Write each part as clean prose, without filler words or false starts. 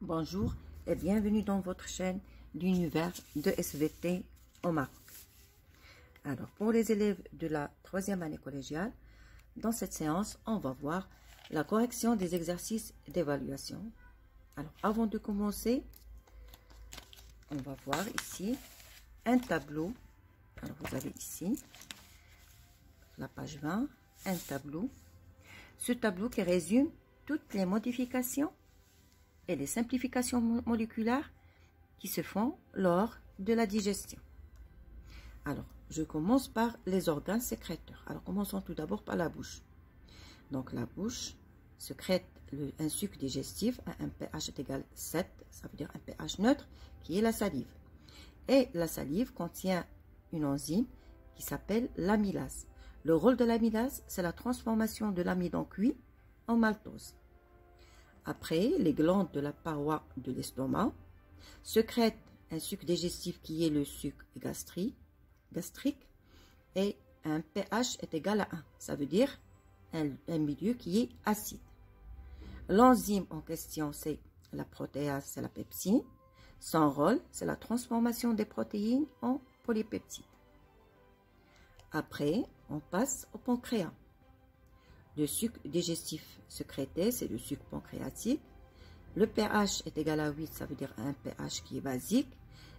Bonjour et bienvenue dans votre chaîne l'univers de SVT au Maroc. Alors pour les élèves de la 3e année collégiale, dans cette séance, on va voir la correction des exercices d'évaluation. Alors avant de commencer, on va voir ici un tableau. Alors vous avez ici la page 20, un tableau. Ce tableau qui résume toutes les modifications et les simplifications moléculaires qui se font lors de la digestion. Alors, je commence par les organes sécréteurs. Alors, commençons tout d'abord par la bouche. Donc, la bouche sécrète un suc digestif à un pH égal 7, ça veut dire un pH neutre, qui est la salive. Et la salive contient une enzyme qui s'appelle l'amylase. Le rôle de l'amylase, c'est la transformation de l'amidon cuit en maltose. Après, les glandes de la paroi de l'estomac sécrètent un suc digestif qui est le suc gastrique et un pH est égal à 1. Ça veut dire un milieu qui est acide. L'enzyme en question, c'est la protéase, c'est la pepsine. Son rôle, c'est la transformation des protéines en polypeptides. Après, on passe au pancréas. Le suc digestif sécrété, c'est le suc pancréatique. Le pH est égal à 8, ça veut dire un pH qui est basique.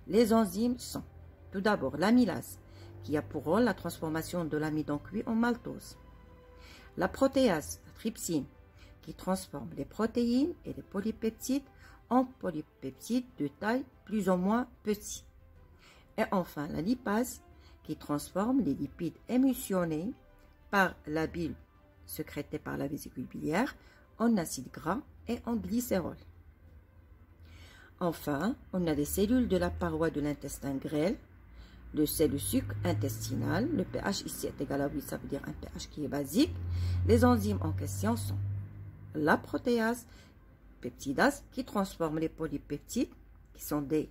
Les enzymes sont tout d'abord l'amylase, qui a pour rôle la transformation de l'amidon cuit en maltose. La protéase, la trypsine, qui transforme les protéines et les polypeptides en polypeptides de taille plus ou moins petite. Et enfin, la lipase, qui transforme les lipides émulsionnés par la bile sécrétés par la vésicule biliaire en acide gras et en glycérol. Enfin, on a les cellules de la paroi de l'intestin grêle. C'est le suc intestinal. Le pH ici est égal à 8, ça veut dire un pH qui est basique. Les enzymes en question sont la protéase, peptidase, qui transforme les polypeptides, qui sont des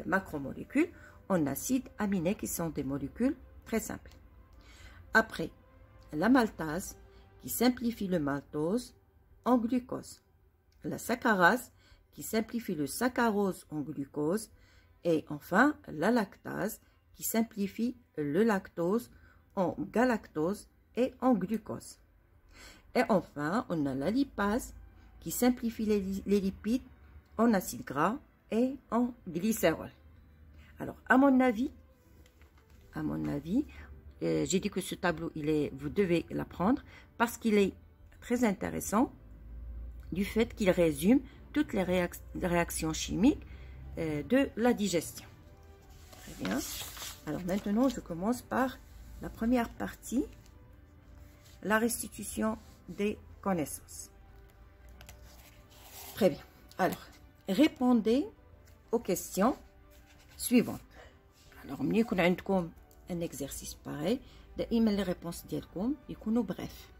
macromolécules, en acides aminés, qui sont des molécules très simples. Après, la maltase, qui simplifie le maltose en glucose. La saccharase, qui simplifie le saccharose en glucose. Et enfin, la lactase, qui simplifie le lactose en galactose et en glucose. Et enfin, on a la lipase, qui simplifie les lipides en acides gras et en glycérol. Alors, à mon avis, j'ai dit que ce tableau, vous devez l'apprendre parce qu'il est très intéressant du fait qu'il résume toutes les réactions chimiques de la digestion. Très bien. Alors maintenant, je commence par la première partie, la restitution des connaissances. Très bien. Alors, répondez aux questions suivantes. Alors, mieux qu'on a un exercice pareil, les réponses ديالكم يكونوا bref.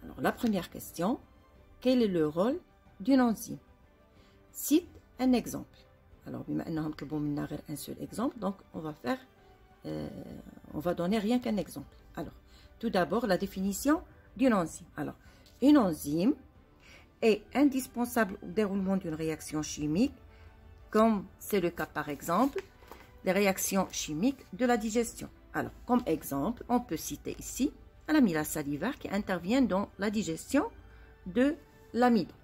Alors la première question, quel est le rôle d'une enzyme? Cite un exemple. Alors بما انهم طلبوا منا غير un seul exemple, donc on va donner rien qu'un exemple. Alors tout d'abord la définition d'une enzyme. Alors une enzyme est indispensable au déroulement d'une réaction chimique, comme c'est le cas par exemple les réactions chimiques de la digestion. Alors, comme exemple, on peut citer ici l'amylase salivaire qui intervient dans la digestion de l'amidon.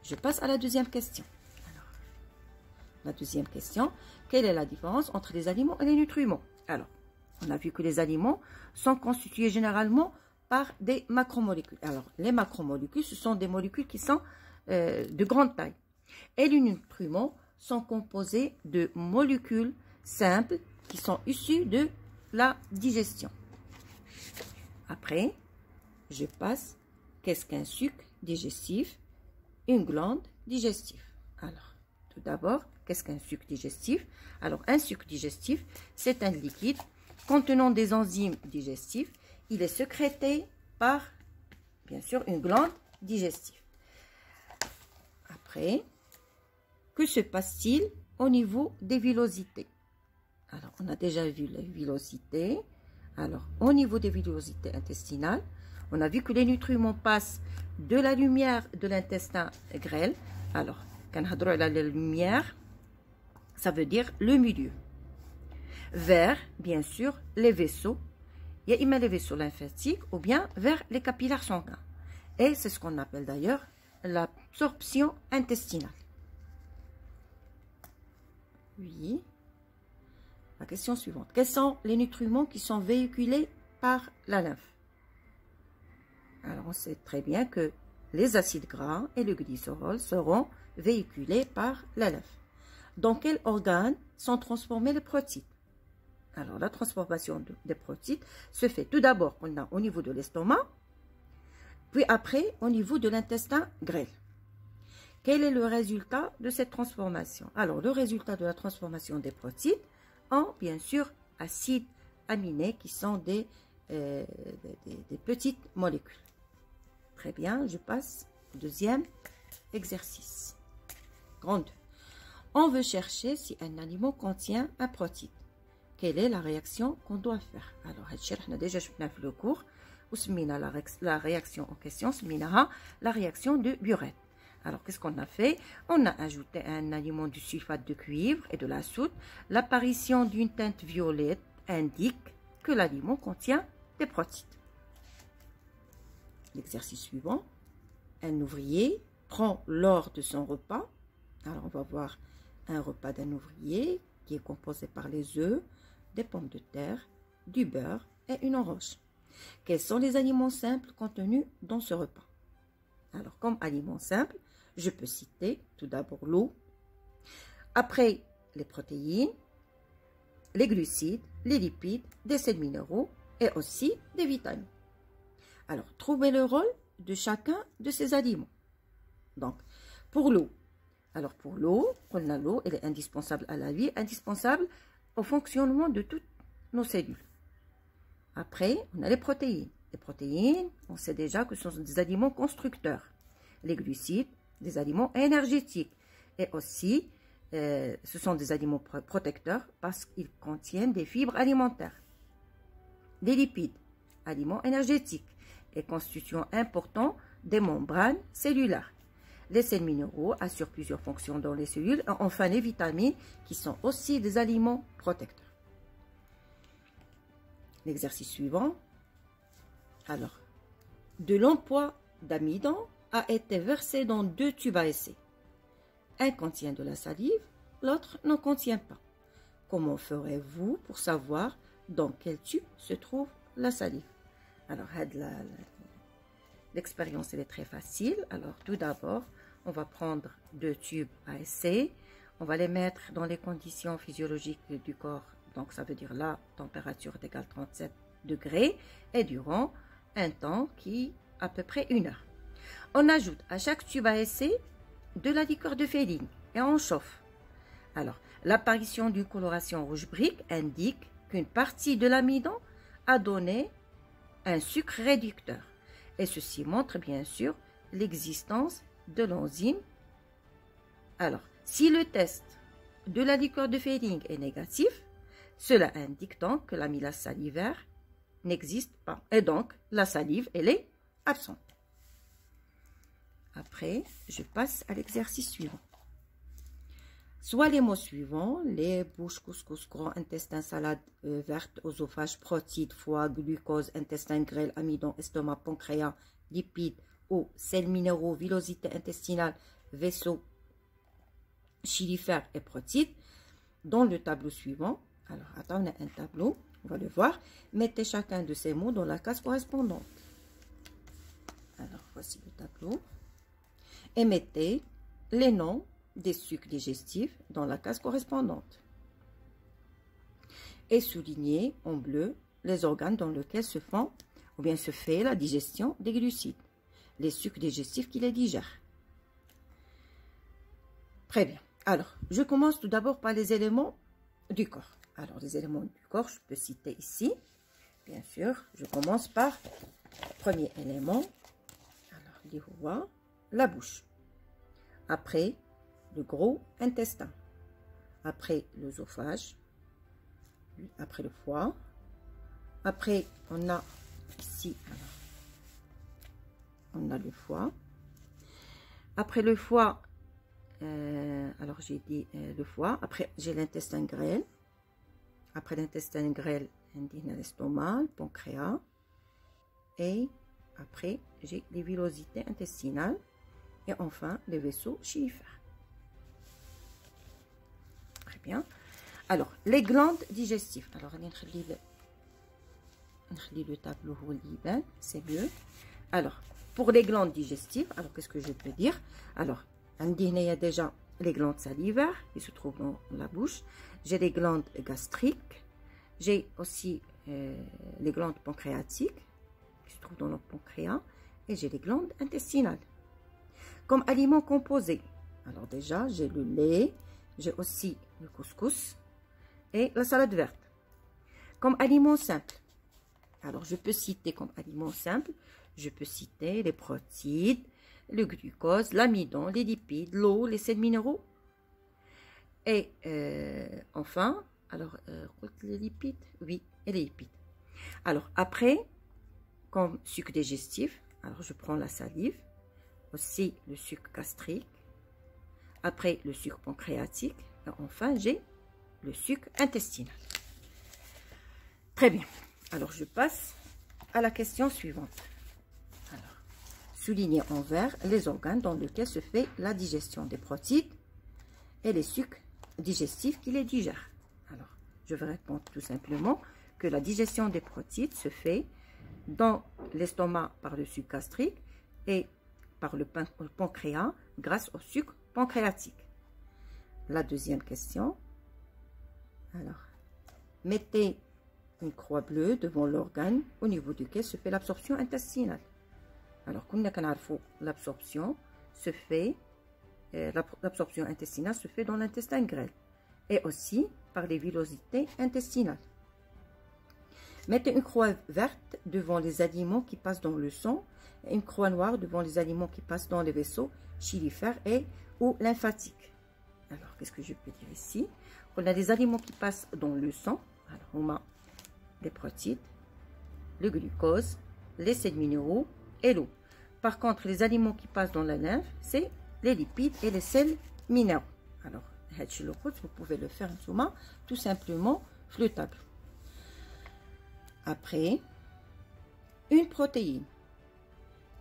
Je passe à la deuxième question. Alors, la deuxième question, quelle est la différence entre les aliments et les nutriments? Alors, on a vu que les aliments sont constitués généralement par des macromolécules. Alors, les macromolécules, ce sont des molécules qui sont de grande taille. Et les nutriments sont composés de molécules simples qui sont issues de la digestion. Après, je passe, qu'est-ce qu'un suc digestif? Une glande digestive. Alors, tout d'abord, qu'est-ce qu'un suc digestif? Alors, un suc digestif, c'est un liquide contenant des enzymes digestives. Il est sécrété par, bien sûr, une glande digestive. Après, que se passe-t-il au niveau des villosités? Alors, on a déjà vu les villosités. Alors, au niveau des villosités intestinales, on a vu que les nutriments passent de la lumière de l'intestin grêle. Alors, Quand on parle de la lumière, ça veut dire le milieu. Vers, bien sûr, les vaisseaux. Il y a les vaisseaux lymphatiques ou bien vers les capillaires sanguins. Et c'est ce qu'on appelle d'ailleurs l'absorption intestinale. Oui. La question suivante. Quels sont les nutriments qui sont véhiculés par la lymphe? Alors, on sait très bien que les acides gras et le glycérol seront véhiculés par la lymphe. Dans quel organe sont transformés les protéines? Alors, la transformation des protéines se fait tout d'abord au niveau de l'estomac, puis après au niveau de l'intestin grêle. Quel est le résultat de cette transformation? Alors, le résultat de la transformation des protéines en, bien sûr, acides aminés qui sont des petites molécules. Très bien, je passe au deuxième exercice. Grande. On veut chercher si un aliment contient un protéine. Quelle est la réaction qu'on doit faire? Alors, on a déjà vu le cours. La réaction en question, la réaction de Buren. Alors, qu'est-ce qu'on a fait? On a ajouté un aliment du sulfate de cuivre et de la soude. L'apparition d'une teinte violette indique que l'aliment contient des protéines. L'exercice suivant. Un ouvrier prend lors de son repas. Alors, on va voir un repas d'un ouvrier qui est composé par les œufs, des pommes de terre, du beurre et une orange. Quels sont les aliments simples contenus dans ce repas? Alors, comme aliments simples, je peux citer tout d'abord l'eau, après les protéines, les glucides, les lipides, des sels minéraux et aussi des vitamines. Alors, trouvez le rôle de chacun de ces aliments. Donc, pour l'eau. Alors, pour l'eau, l'eau, elle est indispensable à la vie, indispensable au fonctionnement de toutes nos cellules. Après, on a les protéines. Les protéines, on sait déjà que ce sont des aliments constructeurs. Les glucides, des aliments énergétiques. Et aussi, ce sont des aliments protecteurs parce qu'ils contiennent des fibres alimentaires. Les lipides, aliments énergétiques et constituant important des membranes cellulaires. Les sels minéraux assurent plusieurs fonctions dans les cellules. Et enfin, les vitamines qui sont aussi des aliments protecteurs. L'exercice suivant. Alors, de l'emploi d'amidon a été versé dans 2 tubes à essai. Un contient de la salive, l'autre n'en contient pas. Comment ferez-vous pour savoir dans quel tube se trouve la salive? Alors, l'expérience elle est très facile. Alors, tout d'abord, on va prendre 2 tubes à essai. On va les mettre dans les conditions physiologiques du corps. Donc, ça veut dire la température est égale 37 degrés et durant un temps qui à peu près 1 heure. On ajoute à chaque tube à essai de la liqueur de Fehling et on chauffe. Alors, l'apparition d'une coloration rouge brique indique qu'une partie de l'amidon a donné un sucre réducteur. Et ceci montre bien sûr l'existence de l'enzyme. Alors, si le test de la liqueur de Fehling est négatif, cela indique donc que l'amylase salivaire n'existe pas. Et donc, la salive, elle est absente. Après, je passe à l'exercice suivant. Soit les mots suivants, les bouches, couscous, grand intestin, salade verte, oesophage, protide, foie, glucose, intestin grêle, amidon, estomac, pancréas, lipides, eau, sels minéraux, villosité intestinale, vaisseau, chylifère et protide. Dans le tableau suivant, alors attends, on a un tableau, on va le voir. Mettez chacun de ces mots dans la case correspondante. Alors, voici le tableau. Et mettez les noms des sucs digestifs dans la case correspondante. Et soulignez en bleu les organes dans lesquels se font ou bien se fait la digestion des glucides, les sucs digestifs qui les digèrent. Très bien. Alors, je commence tout d'abord par les éléments du corps. Alors, les éléments du corps, je peux citer ici. Bien sûr, je commence par le premier élément. Alors, l'irwa, la bouche. Après, le gros intestin. Après, l'œsophage. Après, le foie. Après, on a ici, alors, on a le foie. Après le foie, alors j'ai dit le foie. Après, j'ai l'intestin grêle. Après l'intestin grêle, on a l'estomac, le pancréas. Et après, j'ai les villosités intestinales. Et enfin, les vaisseaux chylifères. Très bien. Alors, les glandes digestives. Alors, on le tableau, c'est mieux. Alors, pour les glandes digestives, alors qu'est-ce que je peux dire? Alors, il y a déjà les glandes salivaires qui se trouvent dans la bouche. J'ai les glandes gastriques. J'ai aussi les glandes pancréatiques qui se trouvent dans le pancréas. Et j'ai les glandes intestinales. Comme aliments composés, alors déjà, j'ai le lait, j'ai aussi le couscous et la salade verte. Comme aliments simples, alors je peux citer comme aliments simples, je peux citer les protéines, le glucose, l'amidon, les lipides, l'eau, les sels minéraux. Et enfin, alors, les lipides, oui, et les lipides. Alors après, comme sucre digestif, alors je prends la salive, aussi le sucre gastrique, après le sucre pancréatique, et enfin j'ai le sucre intestinal. Très bien, alors je passe à la question suivante. Alors, souligner en vert les organes dans lesquels se fait la digestion des protéines et les sucres digestifs qui les digèrent. Alors, je vais répondre tout simplement que la digestion des protéines se fait dans l'estomac par le sucre gastrique et par le pancréas grâce au sucre pancréatique. La deuxième question. Alors, mettez une croix bleue devant l'organe au niveau duquel se fait l'absorption intestinale. Alors, comme l'absorption se fait, l'absorption intestinale se fait dans l'intestin grêle et aussi par les villosités intestinales. Mettez une croix verte devant les aliments qui passent dans le sang et une croix noire devant les aliments qui passent dans les vaisseaux chylifères et ou lymphatiques. Alors, qu'est-ce que je peux dire ici? On a des aliments qui passent dans le sang. Alors, on a les protéines, le glucose, les sels minéraux et l'eau. Par contre, les aliments qui passent dans la lymphe, c'est les lipides et les sels minéraux. Alors, vous pouvez le faire tout simplement le tableau. Après, une protéine.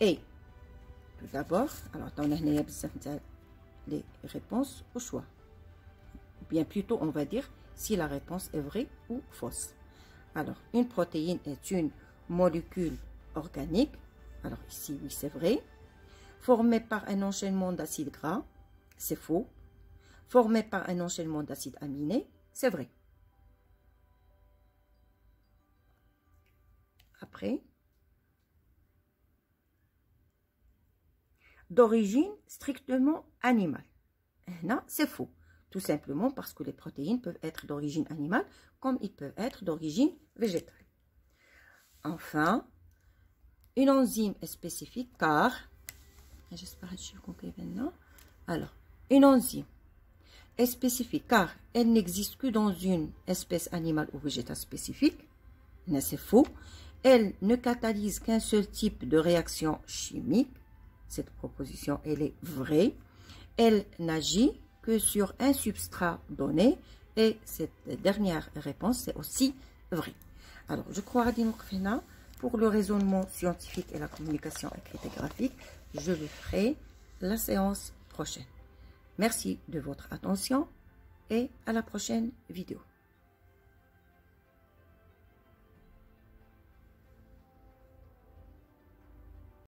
Et, tout d'abord, alors, on a les réponses au choix. Ou bien plutôt, on va dire si la réponse est vraie ou fausse. Alors, une protéine est une molécule organique. Alors, ici, oui, c'est vrai. Formée par un enchaînement d'acides gras, c'est faux. Formée par un enchaînement d'acides aminés, c'est vrai. Après, d'origine strictement animale. Non, c'est faux. Tout simplement parce que les protéines peuvent être d'origine animale comme ils peuvent être d'origine végétale. Enfin, une enzyme est spécifique car, j'espère que je compris maintenant. Alors, une enzyme est spécifique car elle n'existe que dans une espèce animale ou végétale spécifique. Non, c'est faux. Elle ne catalyse qu'un seul type de réaction chimique. Cette proposition, elle est vraie. Elle n'agit que sur un substrat donné. Et cette dernière réponse, c'est aussi vrai. Alors, je crois à Dinokfena, pour le raisonnement scientifique et la communication écrite et graphique, je le ferai la séance prochaine. Merci de votre attention et à la prochaine vidéo.